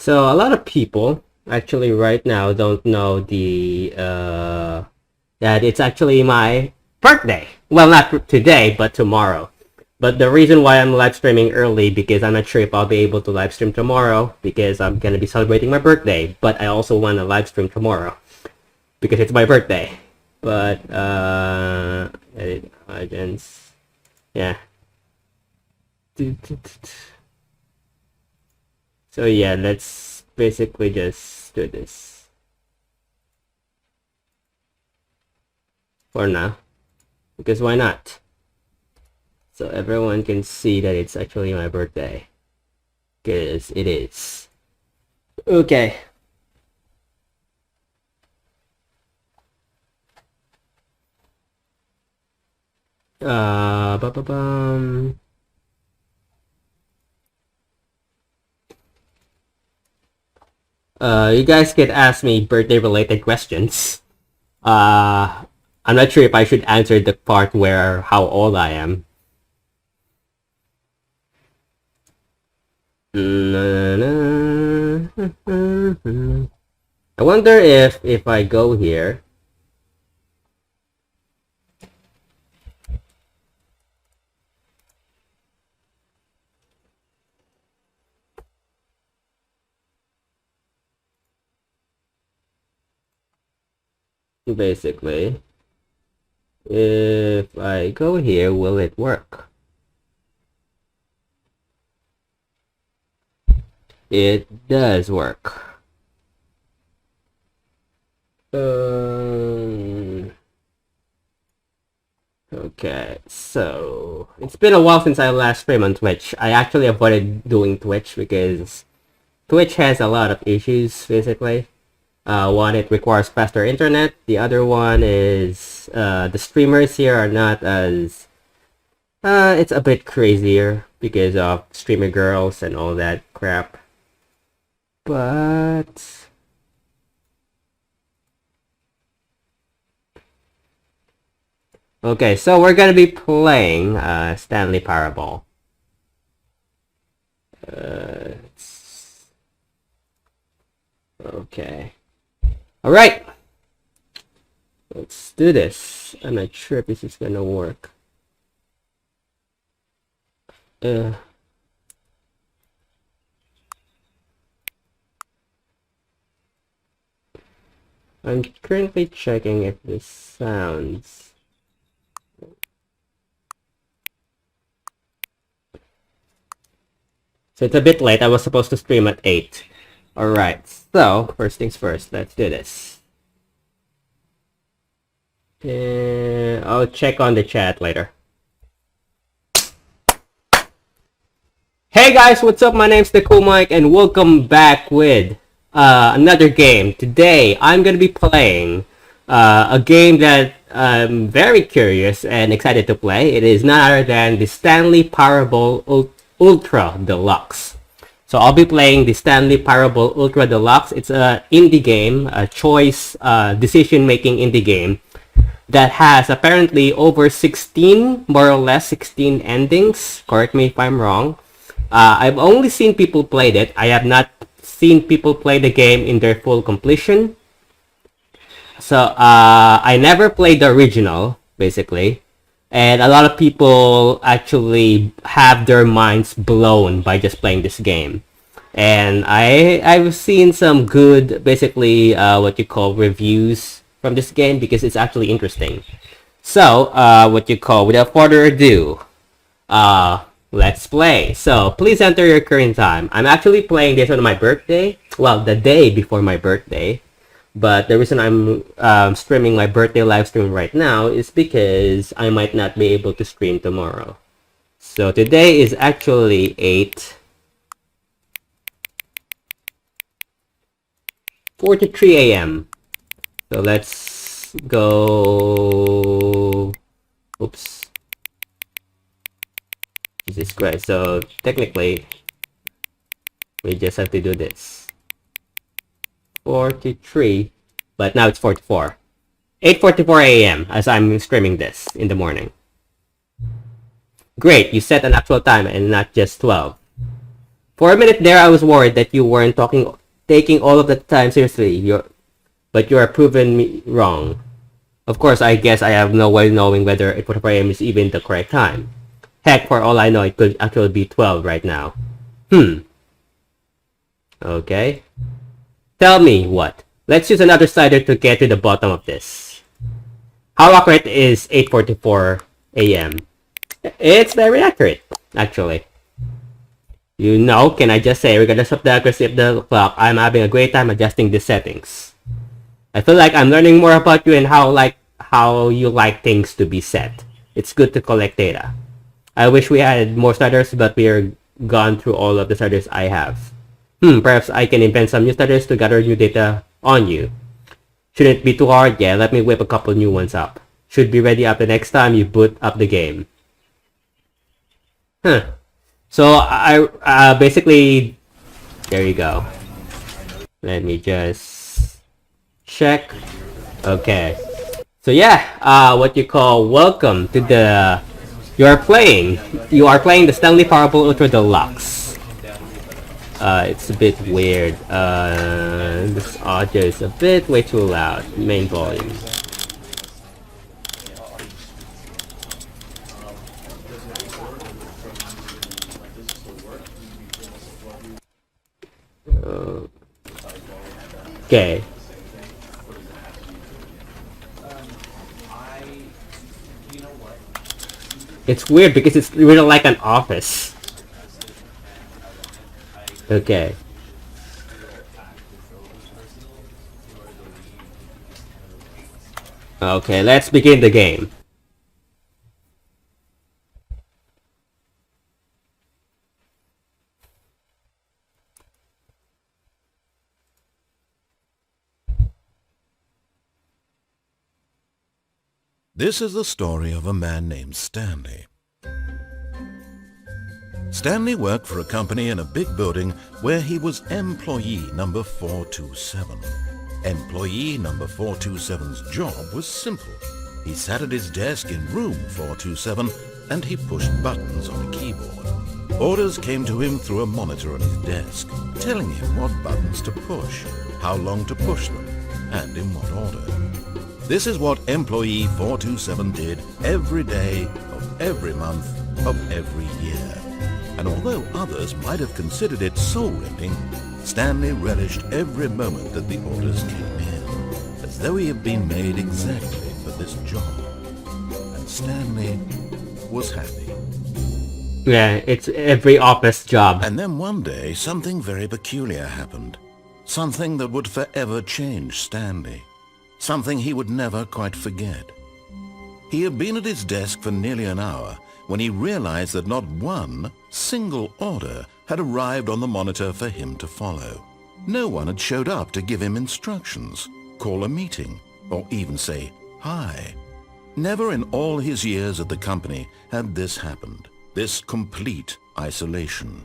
So a lot of people actually right now don't know that it's actually my birthday. Well, not today, but tomorrow. But the reason why I'm live streaming early because I'm not sure if I'll be able to live stream tomorrow because I'm gonna be celebrating my birthday. But I also want to live stream tomorrow because it's my birthday. But edit audience, yeah. So yeah, let's basically just do this for now, because why not? So everyone can see that it's actually my birthday, because it is. Okay. Ba-ba-bum. You guys could ask me birthday-related questions. I'm not sure if I should answer the part where how old I am. I wonder if I go here. Basically, if I go here, will it work? It does work. Okay, so it's been a while since I last streamed on Twitch. I actually avoided doing Twitch because Twitch has a lot of issues, basically. One, it requires faster internet. The other one is the streamers here are not as... it's a bit crazier because of streamer girls and all that crap. But... okay, so we're gonna be playing Stanley Parable. Okay. Alright! Let's do this. I'm not sure if this is gonna work. I'm currently checking if this sounds... so it's a bit late. I was supposed to stream at 8. Alright, so first things first, let's do this. I'll check on the chat later. Hey guys, what's up? My name's Nicolas and welcome back with another game. Today, I'm gonna be playing a game that I'm very curious and excited to play. It is none other than the Stanley Parable Ultra Deluxe. So I'll be playing the Stanley Parable Ultra Deluxe. It's a indie game, a choice decision-making indie game that has apparently over 16, more or less 16 endings. Correct me if I'm wrong. I've only seen people play it. I have not seen people play the game in their full completion. So I never played the original, basically. And a lot of people actually have their minds blown by just playing this game. And I've seen some good, basically, what you call reviews from this game because it's actually interesting. So, without further ado, let's play. So, please enter your current time. I'm actually playing this on my birthday. Well, the day before my birthday. But the reason I'm streaming my birthday live stream right now is because I might not be able to stream tomorrow. So today is actually 8:43 a.m. So let's go... oops. Jesus Christ. So technically, we just have to do this. 43, but now it's 44. 8:44 a.m. as I'm streaming this in the morning. Great, you set an actual time and not just 12. For a minute there, I was worried that you weren't taking all of the time seriously. But you are proven me wrong. Of course, I guess I have no way of knowing whether 8:44 a.m. is even the correct time. Heck, for all I know, it could actually be 12 right now. Okay. Tell me what. Let's use another slider to get to the bottom of this. How accurate is 8:44 a.m.? It's very accurate, actually. You know, can I just say, regardless of the accuracy of the clock, I'm having a great time adjusting the settings. I feel like I'm learning more about you and how you like things to be set. It's good to collect data. I wish we had more sliders, but we're gone through all of the sliders I have. Perhaps I can invent some new sliders to gather new data on you. Shouldn't it be too hard? Yeah, let me whip a couple new ones up. Should be ready up the next time you boot up the game. So I basically, there you go. Let me just check. Okay. So yeah, what you call welcome to the. You are playing the Stanley Parable Ultra Deluxe. It's a bit weird. This audio is a bit way too loud. Main volume. Okay. It's weird because it's really like an office. Okay. Okay, let's begin the game. This is the story of a man named Stanley. Stanley worked for a company in a big building where he was employee number 427. Employee number 427's job was simple. He sat at his desk in room 427 and he pushed buttons on a keyboard. Orders came to him through a monitor on his desk, telling him what buttons to push, how long to push them, and in what order. This is what employee 427 did every day of every month of every year. And although others might have considered it soul-ripping, Stanley relished every moment that the orders came in, as though he had been made exactly for this job. And Stanley was happy. Yeah, it's every office job. And then one day, something very peculiar happened. Something that would forever change Stanley. Something he would never quite forget. He had been at his desk for nearly an hour when he realized that not one single order had arrived on the monitor for him to follow. No one had showed up to give him instructions, call a meeting, or even say hi. Never in all his years at the company had this happened, this complete isolation.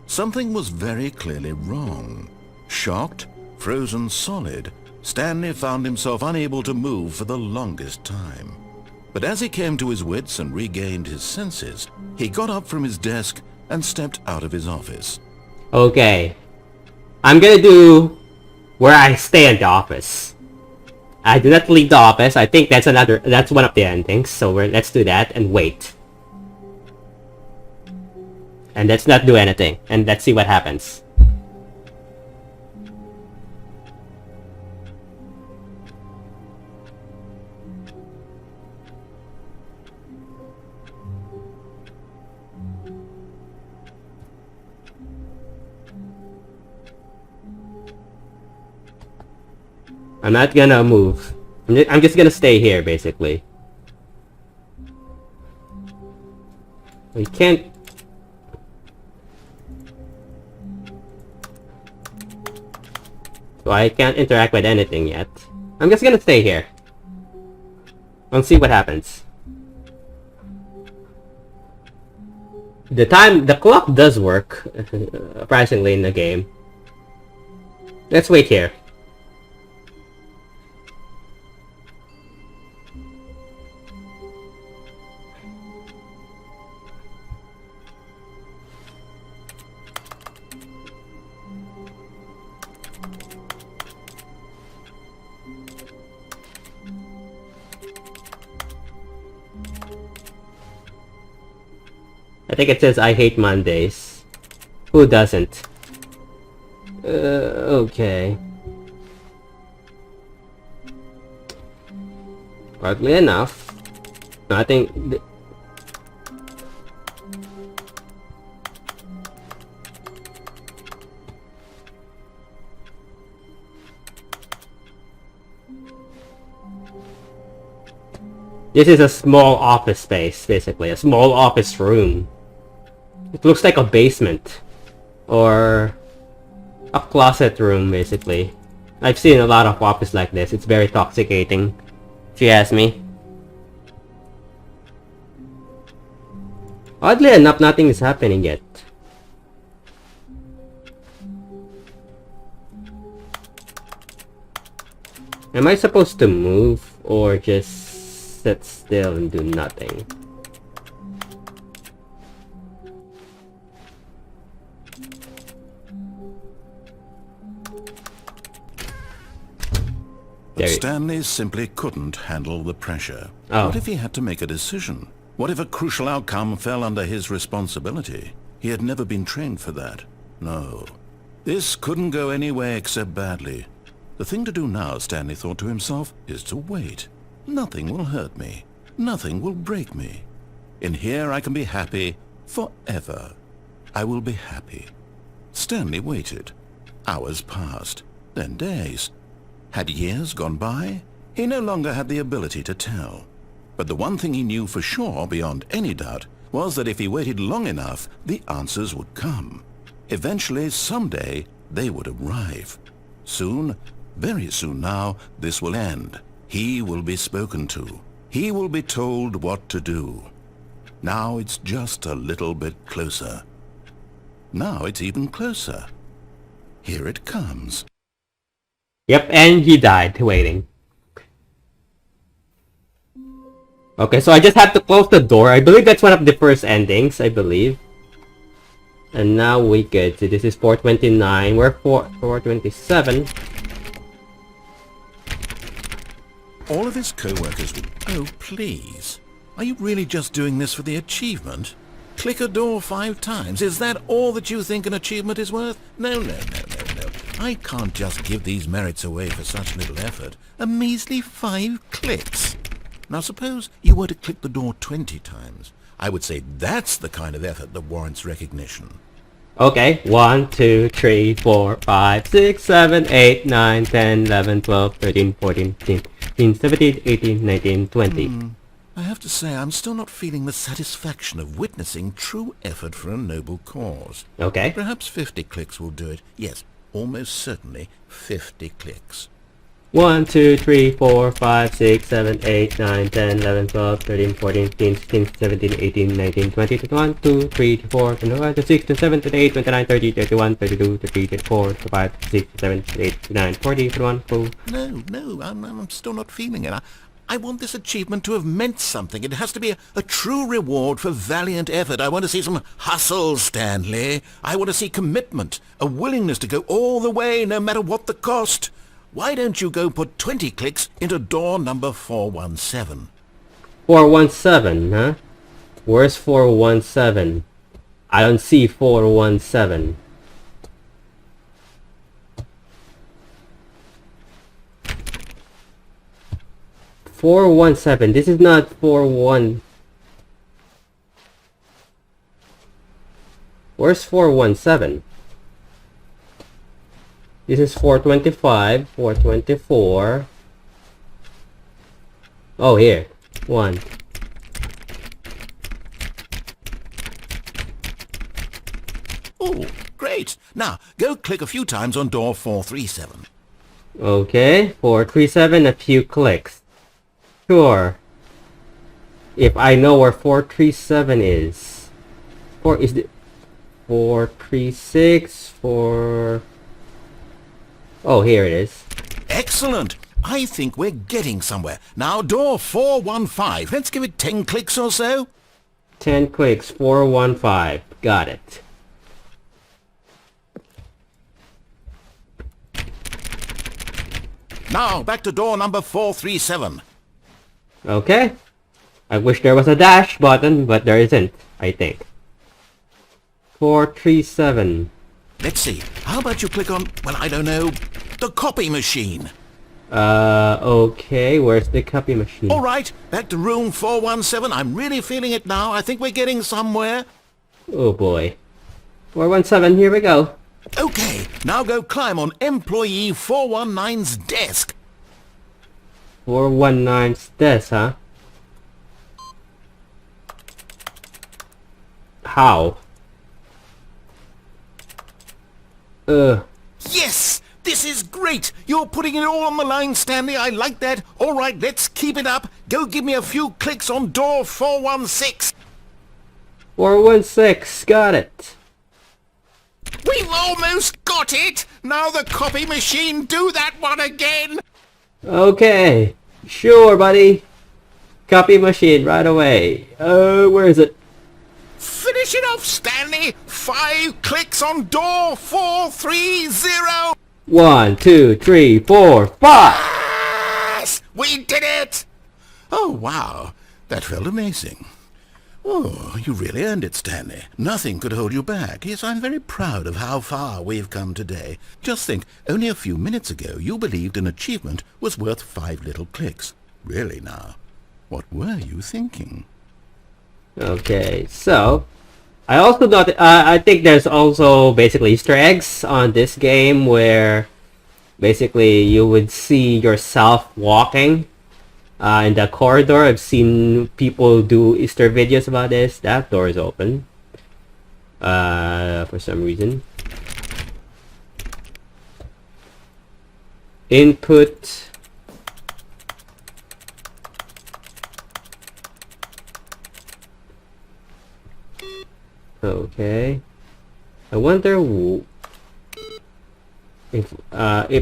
Something was very clearly wrong. Shocked, frozen solid, Stanley found himself unable to move for the longest time. But as he came to his wits and regained his senses, he got up from his desk and stepped out of his office. Okay. I'm gonna do where I stay in the office. I do not leave the office. I think that's one of the endings. So let's do that and wait. And let's not do anything. And let's see what happens. I'm not gonna move. I'm just gonna stay here, basically. We can't... So I can't interact with anything yet. I'm just gonna stay here. And see what happens. The clock does work, surprisingly, in the game. Let's wait here. I think it says I hate Mondays. Who doesn't? Okay. Oddly enough, I think this is a small office space, basically. A small office room. It looks like a basement. Or a closet room, basically. I've seen a lot of office like this. It's very toxicating, if you ask me. Oddly enough, nothing is happening yet. Am I supposed to move or just sit still and do nothing? But Stanley simply couldn't handle the pressure. Oh. What if he had to make a decision? What if a crucial outcome fell under his responsibility? He had never been trained for that. No. This couldn't go any way except badly. The thing to do now, Stanley thought to himself, is to wait. Nothing will hurt me. Nothing will break me. In here I can be happy forever. I will be happy. Stanley waited. Hours passed, then days. Had years gone by? He no longer had the ability to tell. But the one thing he knew for sure, beyond any doubt, was that if he waited long enough, the answers would come. Eventually, someday, they would arrive. Soon, very soon now, this will end. He will be spoken to. He will be told what to do. Now it's just a little bit closer. Now it's even closer. Here it comes. Yep, and he died waiting. Okay, so I just have to close the door. I believe that's one of the first endings, I believe. And now we get to, this is 429. We're 427. All of his co-workers would... Oh, please. Are you really just doing this for the achievement? Click a door 5 times. Is that all that you think an achievement is worth? No. I can't just give these merits away for such little effort. A measly 5 clicks. Now suppose you were to click the door 20 times. I would say that's the kind of effort that warrants recognition. Okay, 1, 2, 3, 4, 5, 6, 7, 8, 9, 10, 11, 12, 13, 14, 15, 16, 17, 18, 19, 20. I have to say I'm still not feeling the satisfaction of witnessing true effort for a noble cause. Okay. Perhaps 50 clicks will do it. Yes, almost certainly 50 clicks. 1, 2, 3, 4, 5, 6, 7, 8, 9, 10, 11, 12, 13, 14, 15, 16, 17, 18, 19, 20, 21, 2, 3, 4, 25, 26, 27, 28, 29, 30, 31, 32, 33, 34, 35, 36, 37, 38, 39, 40, 41, 42. No, I'm still not feeling it. I want this achievement to have meant something. It has to be a true reward for valiant effort. I want to see some hustle, Stanley. I want to see commitment, a willingness to go all the way, no matter what the cost. Why don't you go put 20 clicks into door number 417? 417, huh? Where's 417? I don't see 417. This is not 41. Where's 417? This is 425, 424. Oh, here. 1. Oh, great. Now, go click a few times on door 437. Okay, 437, a few clicks. Sure. If I know where 437 is. 436, 4... Oh, here it is. Excellent. I think we're getting somewhere. Now, door 415. Let's give it 10 clicks or so. 10 clicks, 415. Got it. Now, back to door number 437. Okay. I wish there was a dash button, but there isn't, I think. 437. Let's see. How about you click on, well, I don't know, the copy machine? Okay. Where's the copy machine? All right, back to room 417. I'm really feeling it now. I think we're getting somewhere. Oh boy. 417, here we go. Okay, now go climb on employee 419's desk. 419's desk, huh? How? Yes! This is great! You're putting it all on the line, Stanley. I like that. All right, let's keep it up. Go give me a few clicks on door 416. 416, got it. We've almost got it! Now the copy machine, do that one again! Okay. Sure, buddy. Copy machine right away. Where is it? Finish it off, Stanley! 5 clicks on door 430! 1, 2, 3, 4, 5! Yes! We did it! Oh, wow. That felt amazing. Oh, you really earned it, Stanley. Nothing could hold you back. Yes, I'm very proud of how far we've come today. Just think, only a few minutes ago you believed an achievement was worth 5 little clicks. Really now, what were you thinking? Okay, so I also thought I think there's also basically Easter eggs on this game where basically you would see yourself walking in the corridor. I've seen people do Easter videos about this. That door is open for some reason. Input. Okay. I wonder if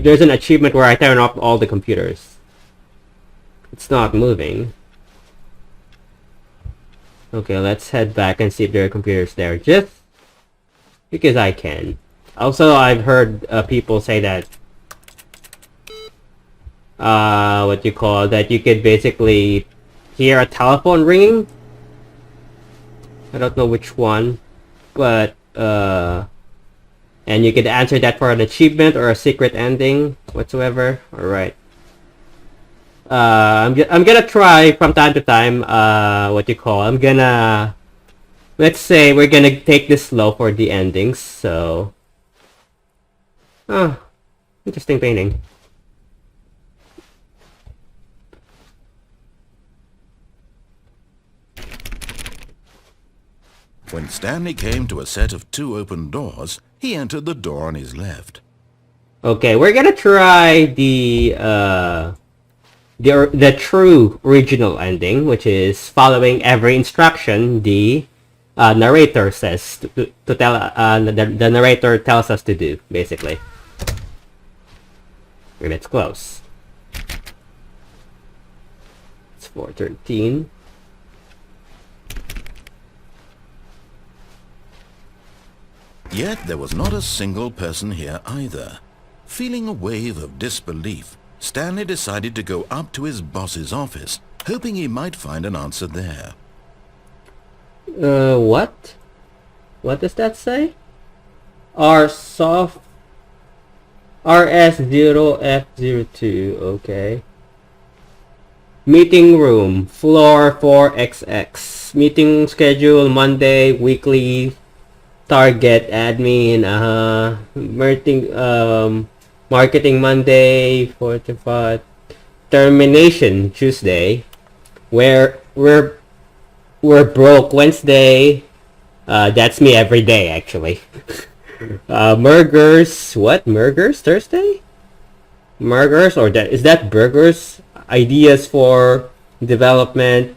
there's an achievement where I turn off all the computers. It's not moving. Okay, let's head back and see if there are computers there. Just because I can. Also, I've heard people say that what you call that you could basically hear a telephone ringing. I don't know which one, but and you could answer that for an achievement or a secret ending whatsoever. All right. I'm gonna try from time to time. What you call? I'm gonna, let's say we're gonna take this slow for the endings. So, interesting painting. When Stanley came to a set of 2 open doors, he entered the door on his left. Okay, we're gonna try the true original ending, which is following every instruction the narrator says to tell the narrator tells us to do, basically. And it's close. It's 413. Yet there was not a single person here either. Feeling a wave of disbelief, Stanley decided to go up to his boss's office, hoping he might find an answer there. What? What does that say? RS0F02, okay. Meeting room, floor 4XX. Meeting schedule Monday, weekly. Target admin, marketing Monday, 4 to 5. Termination Tuesday. We're broke Wednesday. That's me every day actually. Burgers, what? Burgers Thursday? Burgers, or is that burgers? Ideas for development.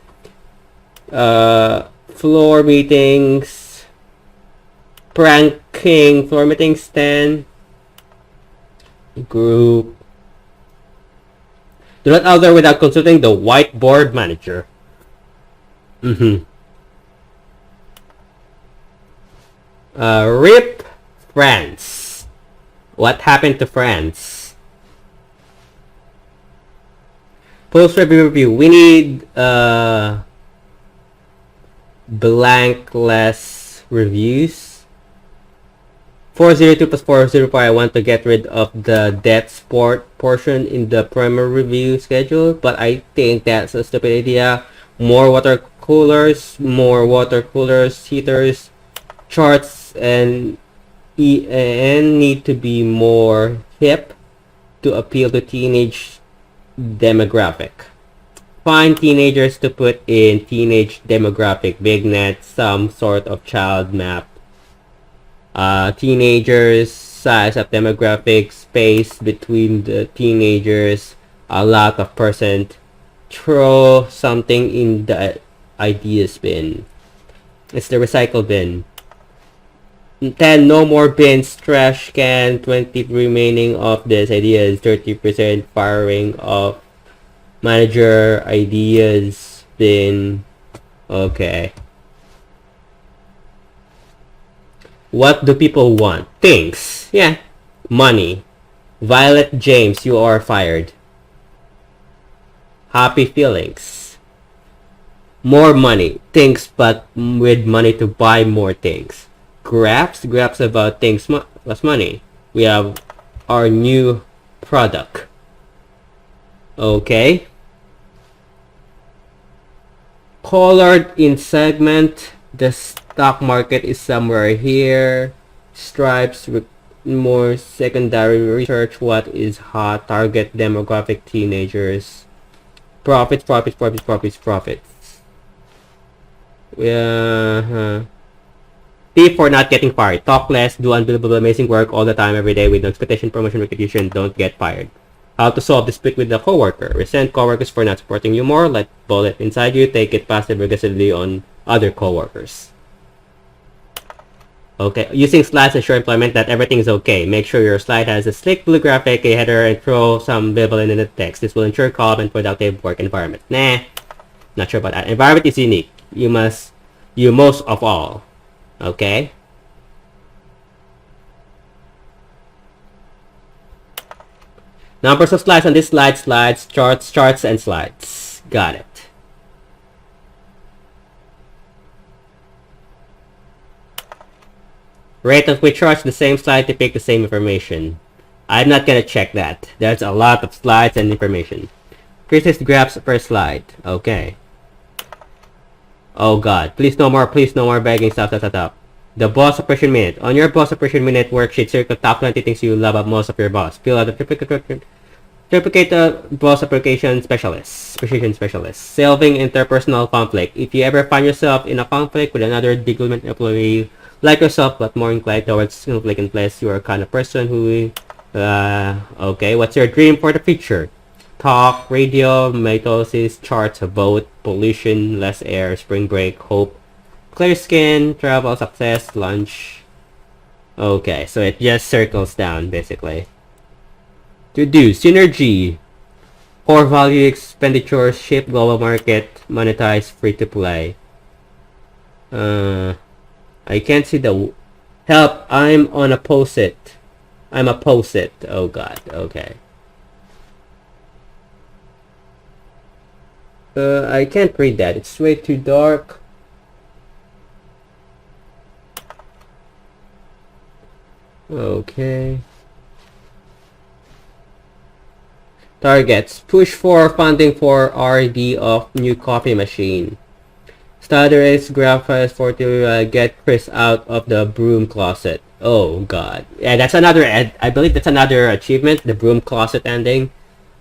Floor meetings. Pranking, floor meetings 10. Group. Do not order without consulting the whiteboard manager. RIP France. What happened to France? Post review. We need blank less reviews. 402 plus 404, I want to get rid of the death sport portion in the primary review schedule, but I think that's a stupid idea. More water coolers, heaters, charts, and need to be more hip to appeal to teenage demographic. Find teenagers to put in teenage demographic, big net, some sort of child map. Teenagers, size of demographic, space between the teenagers, a lot of percent. Throw something in the ideas bin. It's the recycle bin. 10 no more bins, trash can. 20 remaining of this ideas. 30% firing of manager ideas bin. Okay. What do people want? Things. Yeah. Money. Violet James, you are fired. Happy feelings. More money. Things, but with money to buy more things. Graphs about things plus money. We have our new product. Okay. Colored in segment. The stock market is somewhere here. Stripes with more secondary research. What is hot? Target demographic teenagers. Profits. Tip for not getting fired. Talk less, do unbelievable amazing work all the time every day with no expectation, promotion, recognition. Don't get fired. How to solve dispute with the coworker. Resent coworkers for not supporting you more. Let bullet inside you. Take it passive aggressively on other coworkers. Okay, using slides to ensure employment that everything is okay. Make sure your slide has a slick blue graphic, a header, and throw some visible in the text. This will ensure calm and productive work environment. Nah, not sure about that. Environment is unique. You most of all. Okay. Numbers of slides on this slide, charts, and slides. Got it. Rate of which charts the same slide to pick the same information. I'm not gonna check that. There's a lot of slides and information. Increases graphs per slide. Okay. Oh god. Please no more begging. Stop. The boss operation minute. On your boss operation minute worksheet, circle top 20 things you love about most of your boss. Fill out the triplicate boss application specialist. Solving interpersonal conflict. If you ever find yourself in a conflict with another development employee like yourself but more inclined towards conflict in place, you are kind of person who okay, what's your dream for the future? Talk, radio, mitosis, charts, vote, pollution, less air, spring break, hope, clear skin, travel, success, lunch. Okay, so it just circles down basically. To do synergy, core value expenditures, shape global market, monetize, free to play. I can't see the help. I'm on a post-it. I'm a post-it. Oh god. Okay. I can't read that. It's way too dark. Okay. Targets. Push for funding for R&D of new coffee machine. Standardize graphics for to get Chris out of the broom closet. Oh god. Yeah, that's another I believe that's another achievement, the broom closet ending.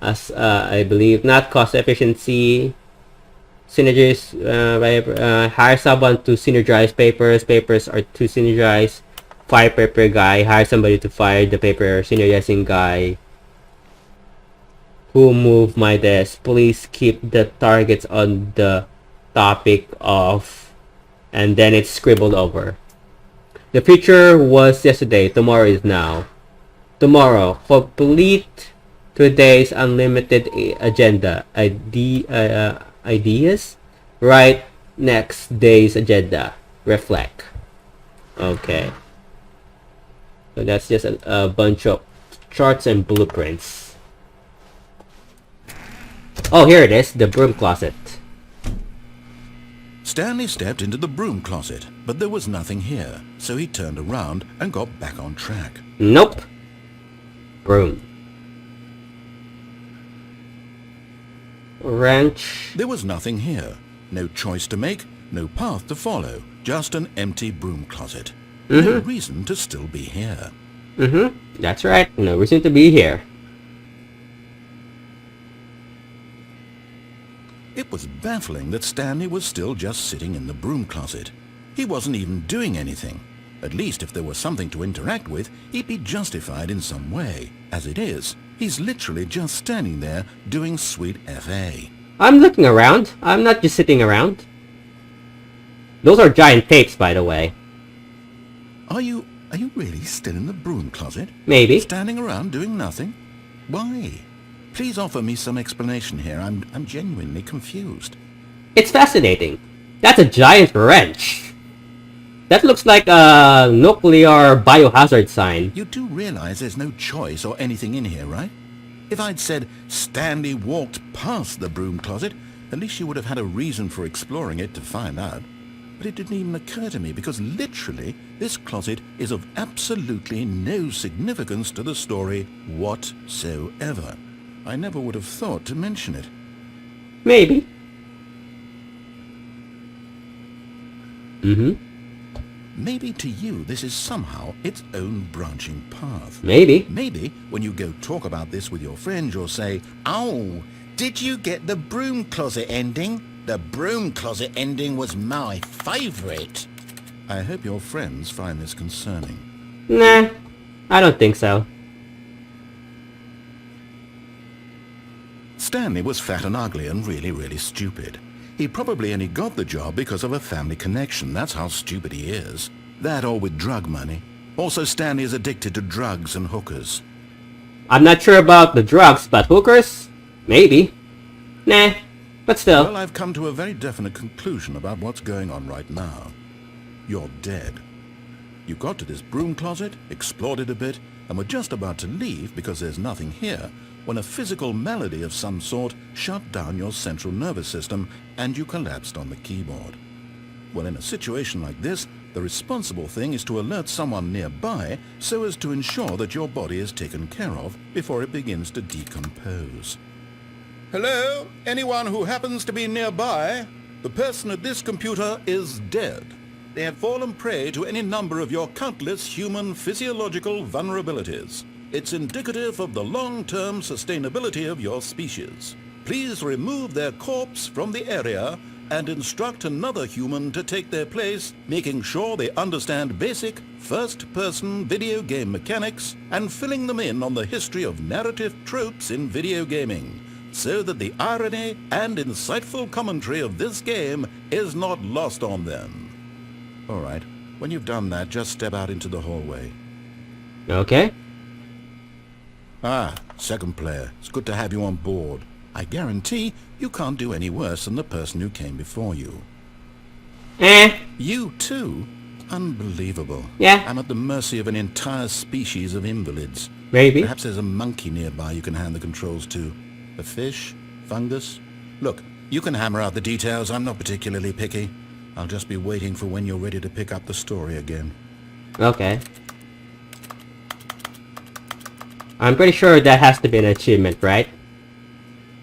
As I believe, not cost efficiency. Synergies, hire someone to synergize papers. Papers are to synergize. Fire paper guy. Hire somebody to fire the paper synergizing guy. Who moved my desk? Please keep the targets on the topic of, and then it's scribbled over. The future was yesterday. Tomorrow is now. Tomorrow, complete today's unlimited agenda. Ideas. Write next day's agenda. Reflect. Okay. So that's just a bunch of charts and blueprints. Oh, here it is. The broom closet. Stanley stepped into the broom closet, but there was nothing here, so he turned around and got back on track. Nope. Broom. Wrench. There was nothing here. No choice to make, no path to follow, just an empty broom closet. No reason to still be here. That's right. No reason to be here. It was baffling that Stanley was still just sitting in the broom closet. He wasn't even doing anything. At least if there was something to interact with, he'd be justified in some way. As it is, he's literally just standing there doing sweet FA. I'm looking around. I'm not just sitting around. Those are giant tapes, by the way. Are you really still in the broom closet? Maybe. Standing around doing nothing? Why? Please offer me some explanation here. I'm genuinely confused. It's fascinating. That's a giant wrench. That looks like a nuclear biohazard sign. You do realize there's no choice or anything in here, right? If I'd said Stanley walked past the broom closet, at least you would have had a reason for exploring it to find out. But it didn't even occur to me because literally this closet is of absolutely no significance to the story whatsoever. I never would have thought to mention it. Maybe. Maybe to you this is somehow its own branching path. Maybe. Maybe when you go talk about this with your friends you'll say, "Oh, did you get the broom closet ending? The broom closet ending was my favorite." I hope your friends find this concerning. Nah, I don't think so. Stanley was fat and ugly and really stupid. He probably only got the job because of a family connection. That's how stupid he is. That or with drug money. Also, Stanley is addicted to drugs and hookers. I'm not sure about the drugs, but hookers? Maybe. Nah, but still. Well, I've come to a very definite conclusion about what's going on right now. You're dead. You got to this broom closet, explored it a bit, and were just about to leave because there's nothing here, when a physical malady of some sort shut down your central nervous system and you collapsed on the keyboard. Well, in a situation like this, the responsible thing is to alert someone nearby so as to ensure that your body is taken care of before it begins to decompose. Hello? Anyone who happens to be nearby? The person at this computer is dead. They have fallen prey to any number of your countless human physiological vulnerabilities. It's indicative of the long-term sustainability of your species. Please remove their corpse from the area and instruct another human to take their place, making sure they understand basic first-person video game mechanics and filling them in on the history of narrative tropes in video gaming, so that the irony and insightful commentary of this game is not lost on them. All right, when you've done that, just step out into the hallway. Okay. Ah, second player. It's good to have you on board. I guarantee you can't do any worse than the person who came before you. You too? Unbelievable. Yeah. I'm at the mercy of an entire species of invalids. Maybe. Perhaps there's a monkey nearby you can hand the controls to. A fish? Fungus? Look, you can hammer out the details. I'm not particularly picky. I'll just be waiting for when you're ready to pick up the story again. Okay. I'm pretty sure that has to be an achievement, right?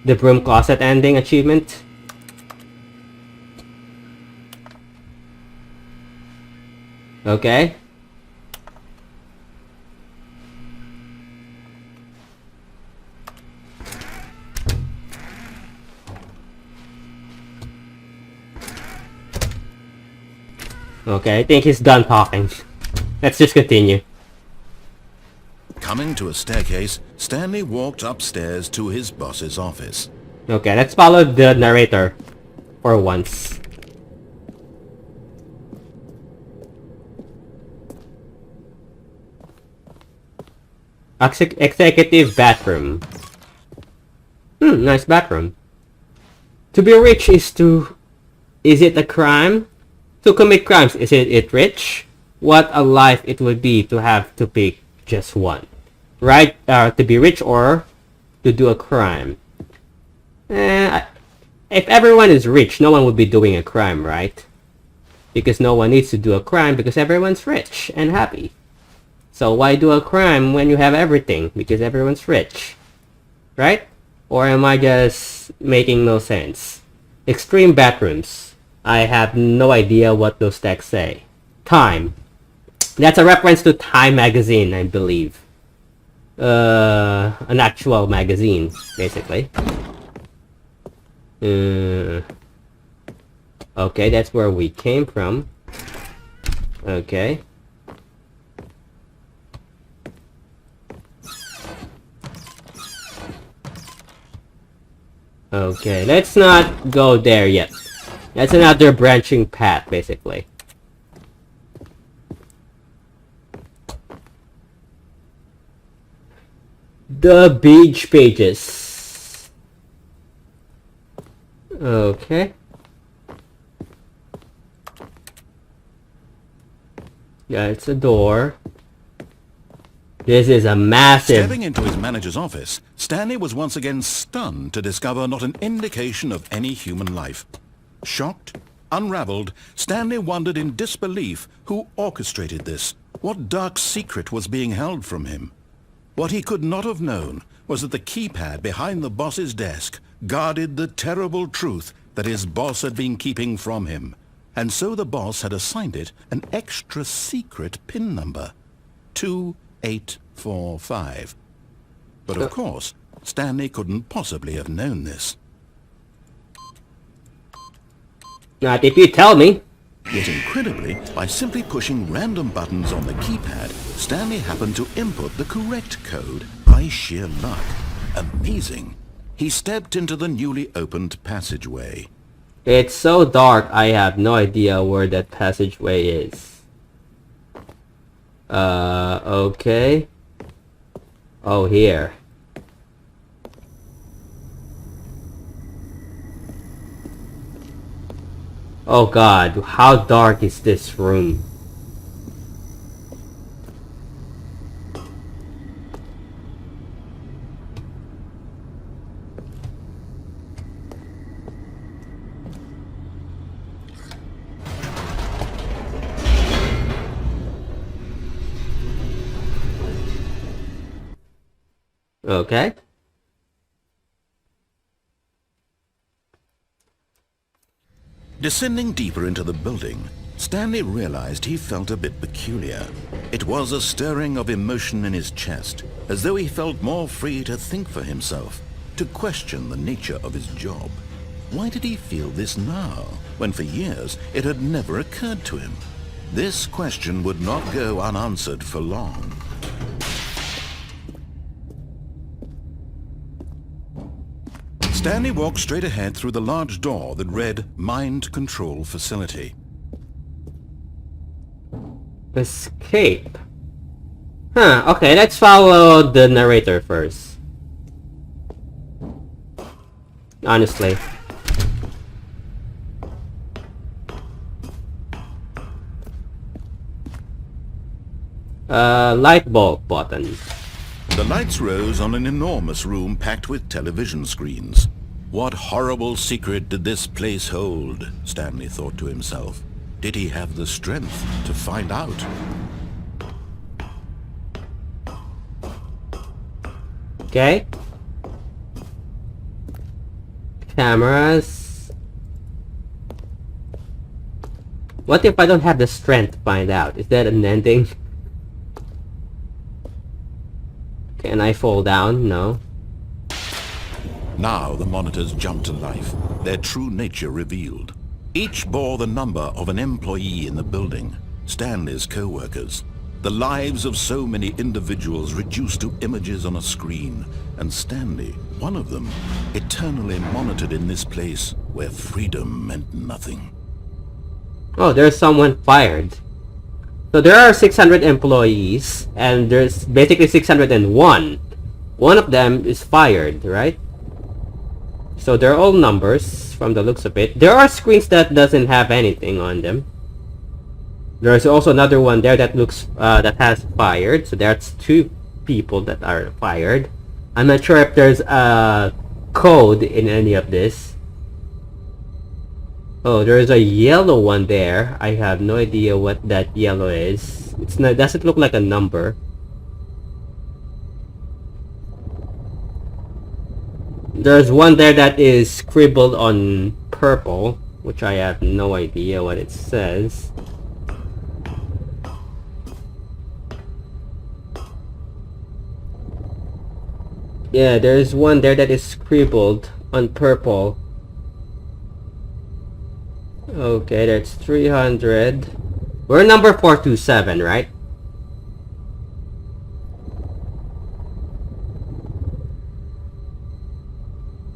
The broom closet ending achievement. Okay. Okay, I think he's done talking. Let's just continue. Coming to a staircase, Stanley walked upstairs to his boss's office. Okay, let's follow the narrator for once. Executive bathroom. Nice bathroom. To be rich is it a crime? To commit crimes, is it rich? What a life it would be to have to pick just one. Right? To be rich or to do a crime. if everyone is rich, no one would be doing a crime, right? Because no one needs to do a crime because everyone's rich and happy. So why do a crime when you have everything? Because everyone's rich, right? Or am I just making no sense? Extreme bathrooms. I have no idea what those texts say. Time. That's a reference to Time magazine, I believe. An actual magazine, basically. Okay, that's where we came from. Okay. Okay, let's not go there yet. That's another branching path, basically. The beach pages. Okay. Yeah, it's a door. This is a massive... Stepping into his manager's office, Stanley was once again stunned to discover not an indication of any human life. Shocked, unraveled, Stanley wondered in disbelief who orchestrated this. What dark secret was being held from him? What he could not have known was that the keypad behind the boss's desk guarded the terrible truth that his boss had been keeping from him. And so the boss had assigned it an extra secret PIN number. 2845. But of course, Stanley couldn't possibly have known this. Not if you tell me. Yet incredibly, by simply pushing random buttons on the keypad, Stanley happened to input the correct code by sheer luck. Amazing. He stepped into the newly opened passageway. It's so dark, I have no idea where that passageway is. Okay. Oh, here. Oh god, how dark is this room? Okay. Descending deeper into the building, Stanley realized he felt a bit peculiar. It was a stirring of emotion in his chest, as though he felt more free to think for himself, to question the nature of his job. Why did he feel this now, when for years it had never occurred to him? This question would not go unanswered for long. Stanley walked straight ahead through the large door that read Mind Control Facility. Escape. Huh, okay, let's follow the narrator first. Honestly. Light bulb button. The lights rose on an enormous room packed with television screens. What horrible secret did this place hold? Stanley thought to himself. Did he have the strength to find out? Okay. Cameras. What if I don't have the strength to find out? Is that an ending? Can I fall down? No. Now the monitors jumped to life, their true nature revealed. Each bore the number of an employee in the building, Stanley's co-workers. The lives of so many individuals reduced to images on a screen, and Stanley, one of them, eternally monitored in this place where freedom meant nothing. Oh, there's someone fired. So there are 600 employees, and there's basically 601. One of them is fired, right? So they're all numbers from the looks of it. There are screens that doesn't have anything on them. There's also another one there that looks that has fired. So that's 2 people that are fired. I'm not sure if there's a code in any of this. Oh, there's a yellow one there. I have no idea what that yellow is. It's not. Doesn't look like a number. There's one there that is scribbled on purple, which I have no idea what it says. Yeah, there's one there that is scribbled on purple. Okay, that's 300. We're number 427, right?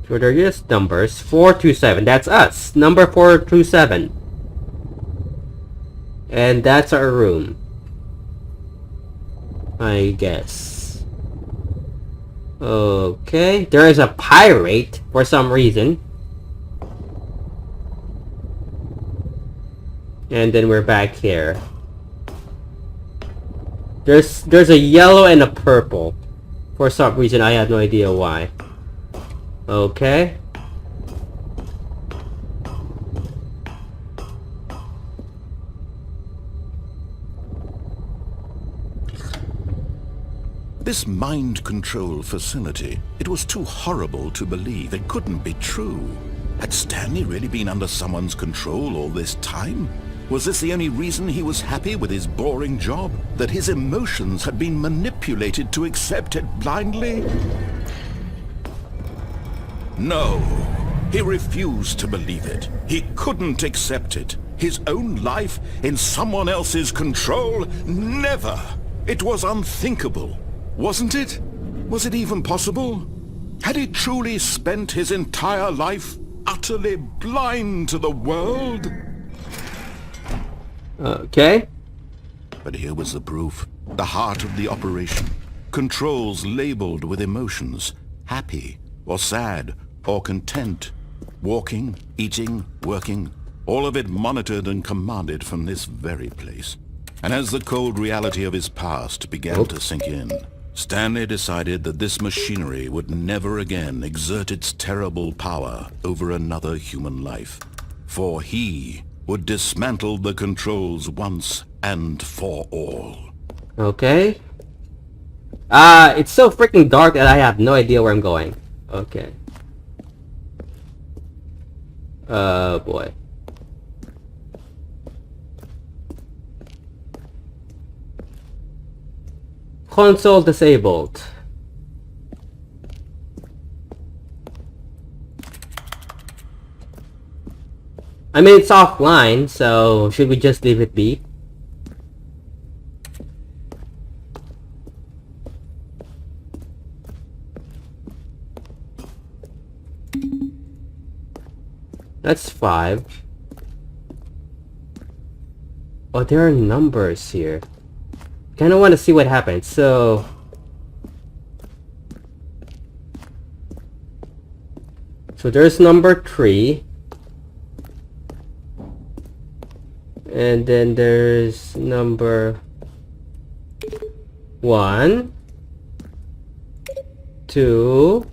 So they're just numbers. 427, that's us. Number 427. And that's our room, I guess. Okay, there is a pirate for some reason. And then we're back here. There's a yellow and a purple. For some reason, I have no idea why. Okay. This mind control facility, it was too horrible to believe. It couldn't be true. Had Stanley really been under someone's control all this time? Was this the only reason he was happy with his boring job? That his emotions had been manipulated to accept it blindly? No, he refused to believe it. He couldn't accept it. His own life in someone else's control? Never! It was unthinkable. Wasn't it? Was it even possible? Had he truly spent his entire life utterly blind to the world? Okay. But here was the proof. The heart of the operation. Controls labeled with emotions. Happy, or sad, or content. Walking, eating, working. All of it monitored and commanded from this very place. And as the cold reality of his past began to sink in, Stanley decided that this machinery would never again exert its terrible power over another human life. For he would dismantle the controls once and for all. Okay. It's so freaking dark that I have no idea where I'm going. Okay. Boy. Console disabled. I mean, it's offline, so should we just leave it be? That's 5. Oh, there are numbers here. Kind of want to see what happens. So there's number 3, and then there's number 1, 2,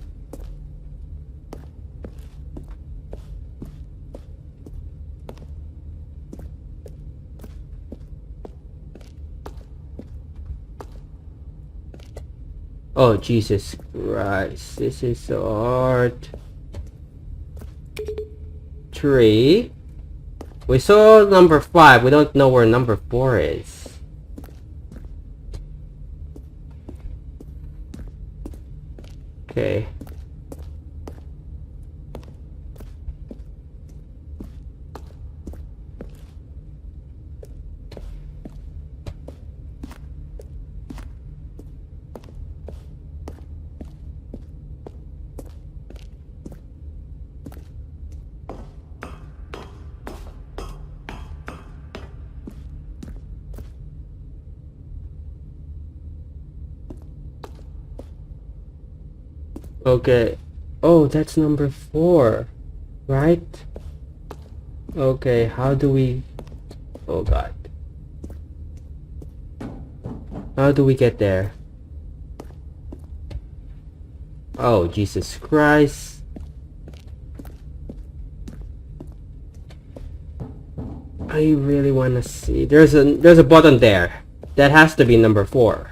oh, Jesus Christ, this is so hard. 3. We saw number 5. We don't know where number 4 is. Okay. Okay. Oh, that's number 4, right? Okay, how do we... Oh god. How do we get there? Oh, Jesus Christ. I really want to see. There's a button there. That has to be number 4.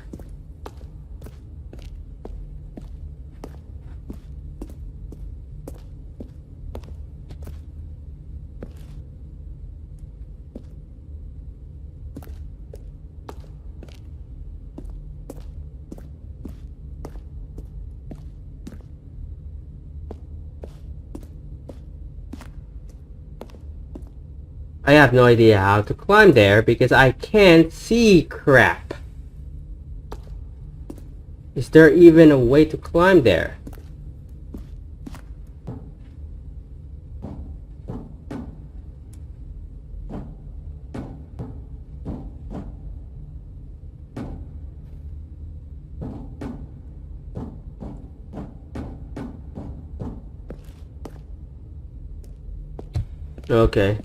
I have no idea how to climb there because I can't see crap. Is there even a way to climb there? Okay.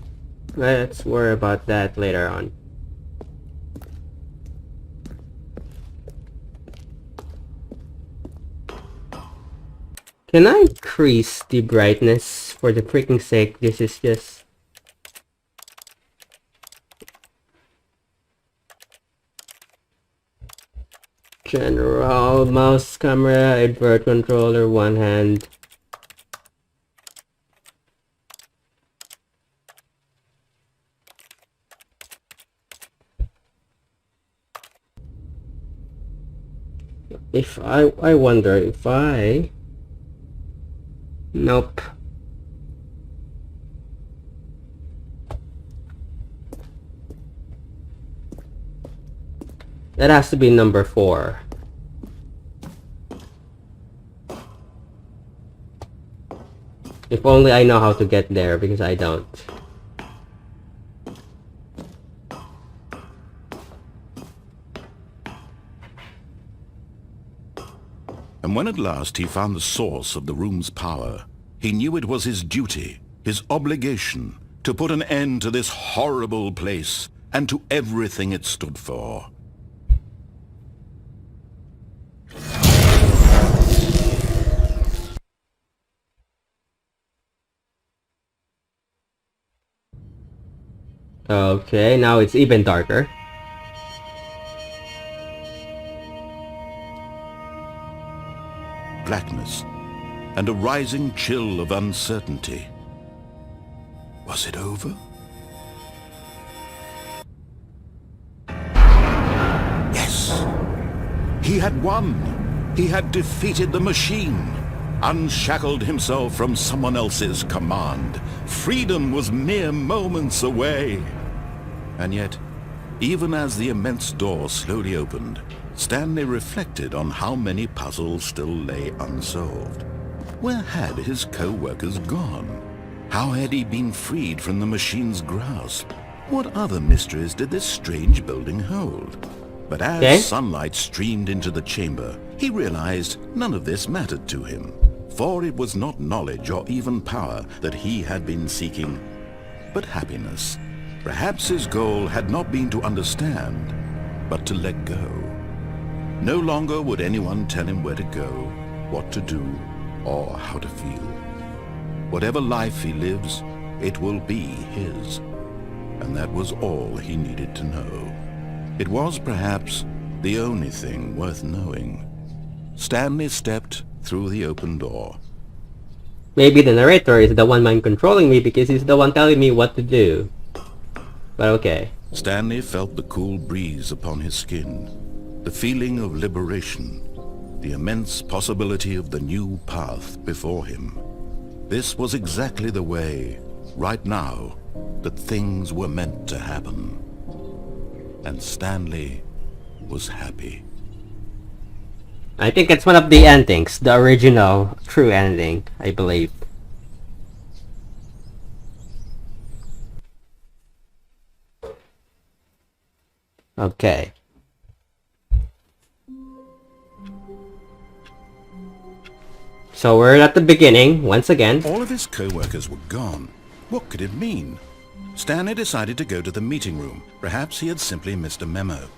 Let's worry about that later on. Can I increase the brightness for the freaking sake? This is just... General, mouse, camera, invert controller, one hand. If I wonder if I... Nope. That has to be number 4. If only I know how to get there, because I don't. And when at last he found the source of the room's power, he knew it was his duty, his obligation, to put an end to this horrible place and to everything it stood for. Okay, now it's even darker. Blackness and a rising chill of uncertainty. Was it over? Yes! He had won! He had defeated the machine! Unshackled himself from someone else's command. Freedom was mere moments away. And yet, even as the immense door slowly opened, Stanley reflected on how many puzzles still lay unsolved. Where had his co-workers gone? How had he been freed from the machine's grasp? What other mysteries did this strange building hold? But as sunlight streamed into the chamber, he realized none of this mattered to him, for it was not knowledge or even power that he had been seeking, but happiness. Perhaps his goal had not been to understand, but to let go. No longer would anyone tell him where to go, what to do, or how to feel. Whatever life he lives, it will be his. And that was all he needed to know. It was perhaps the only thing worth knowing. Stanley stepped through the open door. Maybe the narrator is the one mind controlling me because he's the one telling me what to do. But okay. Stanley felt the cool breeze upon his skin, the feeling of liberation, the immense possibility of the new path before him. This was exactly the way, right now, that things were meant to happen. And Stanley was happy. I think it's one of the endings, the original true ending, I believe. Okay. So we're at the beginning, once again. All of his co-workers were gone. What could it mean? Stanley decided to go to the meeting room. Perhaps he had simply missed a memo.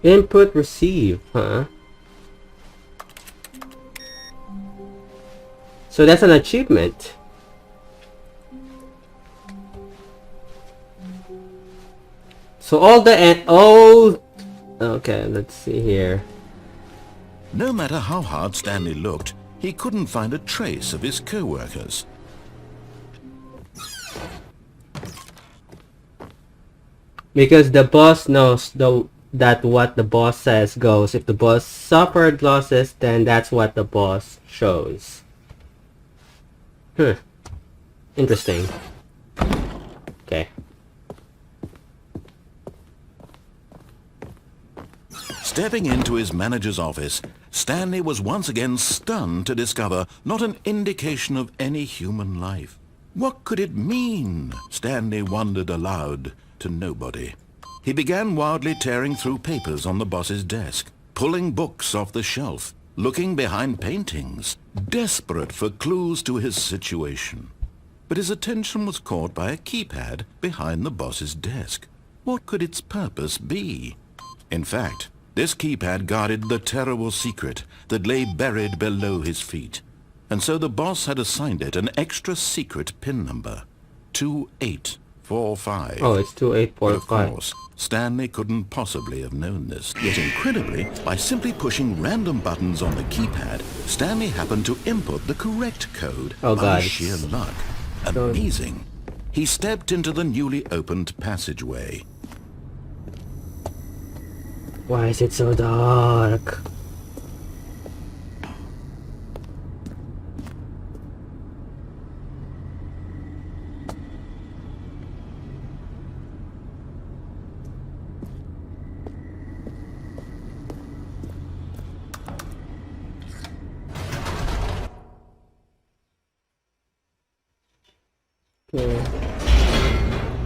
Input receive, huh? So that's an achievement. So okay, let's see here. No matter how hard Stanley looked, he couldn't find a trace of his co-workers. Because the boss knows that what the boss says goes. If the boss suffered losses, then that's what the boss shows. Interesting. Okay. Stepping into his manager's office, Stanley was once again stunned to discover not an indication of any human life. What could it mean? Stanley wondered aloud to nobody. He began wildly tearing through papers on the boss's desk, pulling books off the shelf, looking behind paintings, desperate for clues to his situation. But his attention was caught by a keypad behind the boss's desk. What could its purpose be? In fact, this keypad guarded the terrible secret that lay buried below his feet. And so the boss had assigned it an extra secret PIN number, 2845. Oh, it's But of 2845. course, Stanley couldn't possibly have known this. Yet incredibly, by simply pushing random buttons on the keypad, Stanley happened to input the correct code Oh, by God. sheer luck. Amazing. He stepped into the newly opened passageway. Why is it so dark?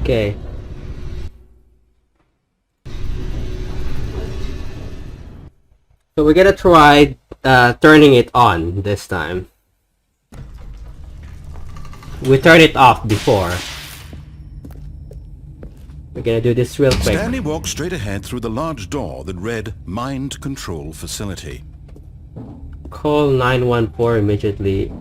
Okay. So we're gonna try turning it on this time. We turned it off before. We're gonna do this real quick. Stanley walked straight ahead through the large door that read Mind Control Facility. Call 914 immediately.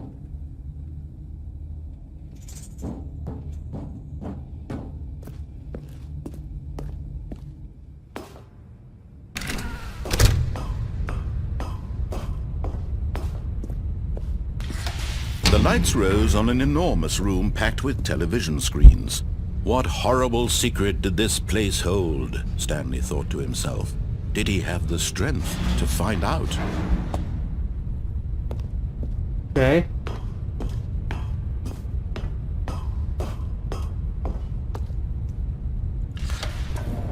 The lights rose on an enormous room packed with television screens. What horrible secret did this place hold? Stanley thought to himself. Did he have the strength to find out? Okay.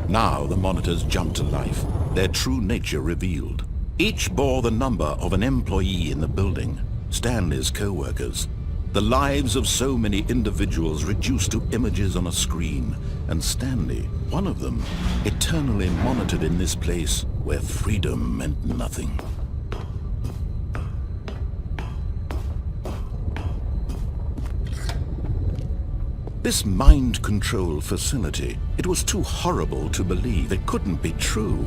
Now the monitors jumped to life, their true nature revealed. Each bore the number of an employee in the building, Stanley's co-workers. The lives of so many individuals reduced to images on a screen, and Stanley, one of them, eternally monitored in this place where freedom meant nothing. This mind control facility, it was too horrible to believe. It couldn't be true.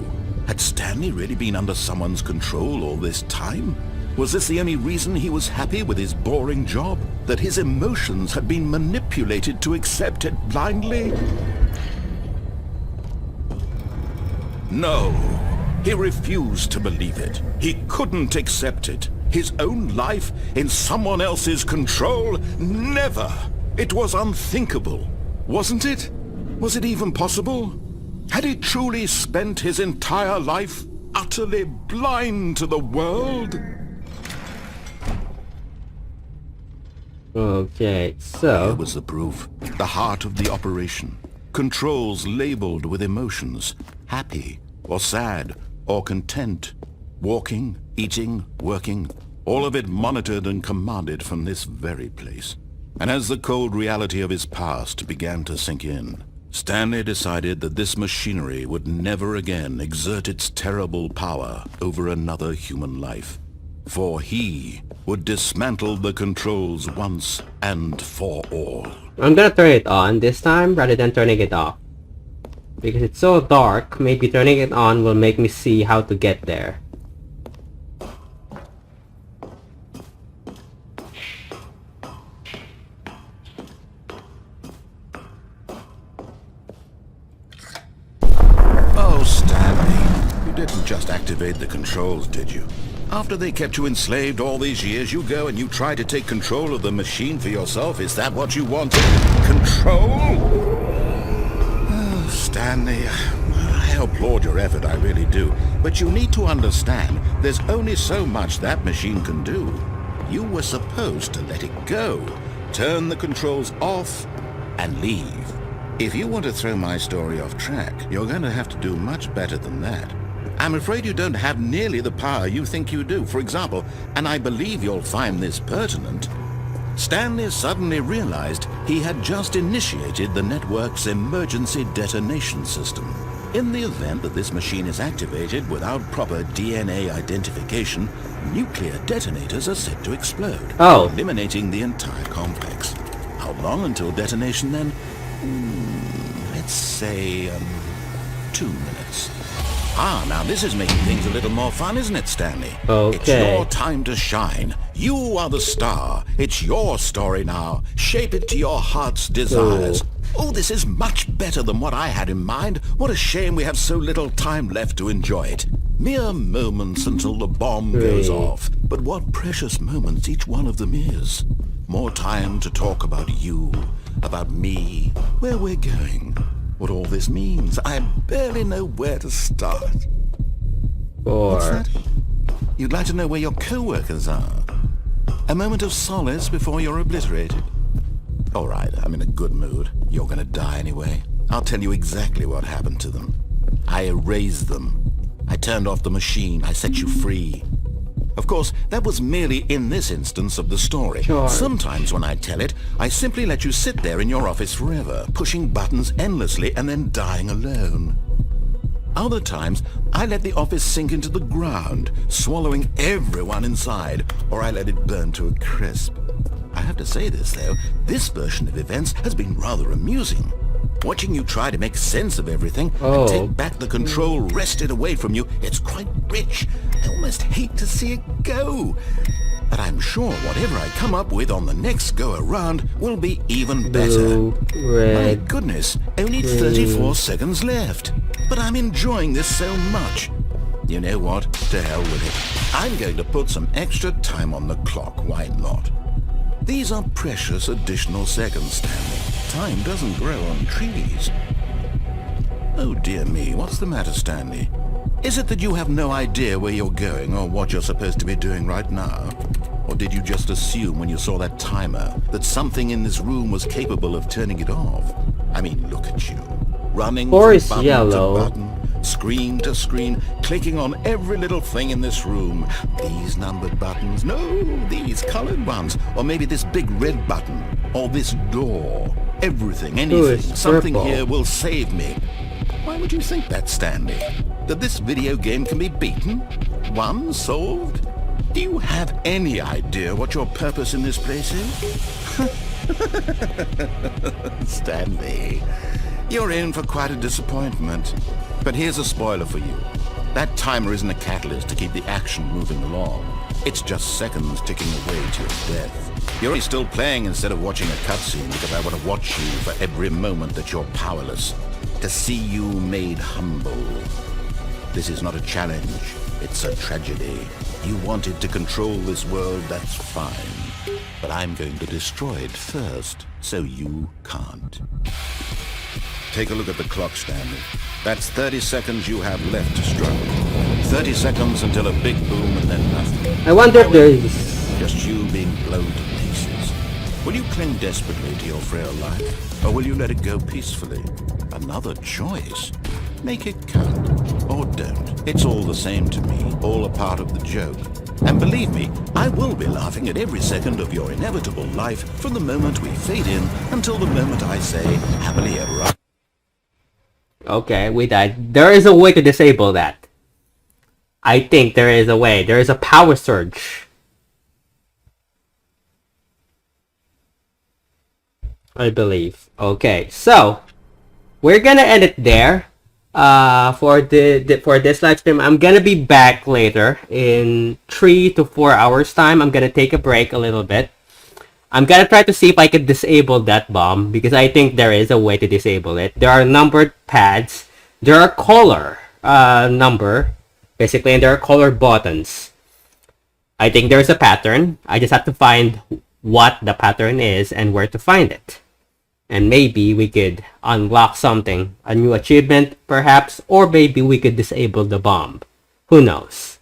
Had Stanley really been under someone's control all this time? Was this the only reason he was happy with his boring job? That his emotions had been manipulated to accept it blindly? No, he refused to believe it. He couldn't accept it. His own life in someone else's control? Never! It was unthinkable, wasn't it? Was it even possible? Had he truly spent his entire life utterly blind to the world? Okay, Here so was the proof. The heart of the operation. Controls labeled with emotions. Happy, or sad, or content. Walking, eating, working. All of it monitored and commanded from this very place. And as the cold reality of his past began to sink in, Stanley decided that this machinery would never again exert its terrible power over another human life. For he would dismantle the controls once and for all. I'm gonna turn it on this time rather than turning it off. Because it's so dark, maybe turning it on will make me see how to get there. Oh, Stanley, you didn't just activate the controls, did you? After they kept you enslaved all these years, you go and you try to take control of the machine for yourself. Is that what you wanted? Control? Oh, Stanley, I applaud your effort, I really do. But you need to understand, there's only so much that machine can do. You were supposed to let it go, turn the controls off, and leave. If you want to throw my story off track, you're going to have to do much better than that. I'm afraid you don't have nearly the power you think you do. For example, and I believe you'll find this pertinent, Stanley suddenly realized he had just initiated the network's emergency detonation system. In the event that this machine is activated without proper DNA identification, nuclear detonators are set to explode, eliminating the entire complex. How long until detonation then? Let's say, 2 minutes. Ah, now this is making things a little more fun, isn't it, Stanley? Okay. It's your time to shine. You are the star. It's your story now. Shape it to your heart's desires. Oh, this is much better than what I had in mind. What a shame we have so little time left to enjoy it. Mere moments until the bomb goes off. But what precious moments each one of them is. More time to talk about you, about me, where we're going. What all this means. I barely know where to start. What's that? You'd like to know where your co-workers are? A moment of solace before you're obliterated. All right, I'm in a good mood. You're gonna die anyway. I'll tell you exactly what happened to them. I erased them. I turned off the machine. I set you free. Of course, that was merely in this instance of the story. Sure. Sometimes when I tell it, I simply let you sit there in your office forever, pushing buttons endlessly and then dying alone. Other times, I let the office sink into the ground, swallowing everyone inside, or I let it burn to a crisp. I have to say this, though, this version of events has been rather amusing. Watching you try to make sense of everything and take back the control wrested away from you, it's quite rich. I almost hate to see it go. But I'm sure whatever I come up with on the next go-around will be even better. My goodness, only 34 seconds left. But I'm enjoying this so much. You know what? To hell with it. I'm going to put some extra time on the clock. Why not? These are precious additional seconds, Stanley. Time doesn't grow on trees. Oh dear me, what's the matter, Stanley? Is it that you have no idea where you're going or what you're supposed to be doing right now? Or did you just assume when you saw that timer that something in this room was capable of turning it off? I mean, look at you. Running from button to button, screen to screen, clicking on every little thing in this room. These numbered buttons, no, these colored ones. Or maybe this big red button, or this door. Everything, anything, something here will save me. Why would you think that, Stanley? That this video game can be beaten? Won? Solved? Do you have any idea what your purpose in this place is? Stanley, you're in for quite a disappointment. But here's a spoiler for you. That timer isn't a catalyst to keep the action moving along. It's just seconds ticking away to your death. You're only still playing instead of watching a cutscene because I want to watch you for every moment that you're powerless. To see you made humble. This is not a challenge. It's a tragedy. You wanted to control this world, that's fine. But I'm going to destroy it first, so you can't. Take a look at the clock, Stanley. That's 30 seconds you have left to struggle. 30 seconds until a big boom and then nothing. I wonder if there is... Just you being blown to pieces. Will you cling desperately to your frail life, or will you let it go peacefully? Another choice. Make it count, or don't. It's all the same to me, all a part of the joke. And believe me, I will be laughing at every second of your inevitable life from the moment we fade in until the moment I say, happily ever after. Okay, we died. There is a way to disable that. I think there is a way. There is a power surge. I believe. Okay, so we're gonna end it there. for for this live stream. I'm gonna be back later in 3 to 4 hours time. I'm gonna take a break a little bit. I'm gonna try to see if I can disable that bomb, because I think there is a way to disable it. There are numbered pads. There are color number, basically, and there are color buttons. I think there's a pattern. I just have to find what the pattern is and where to find it. And maybe we could unlock something, a new achievement perhaps, or maybe we could disable the bomb. Who knows?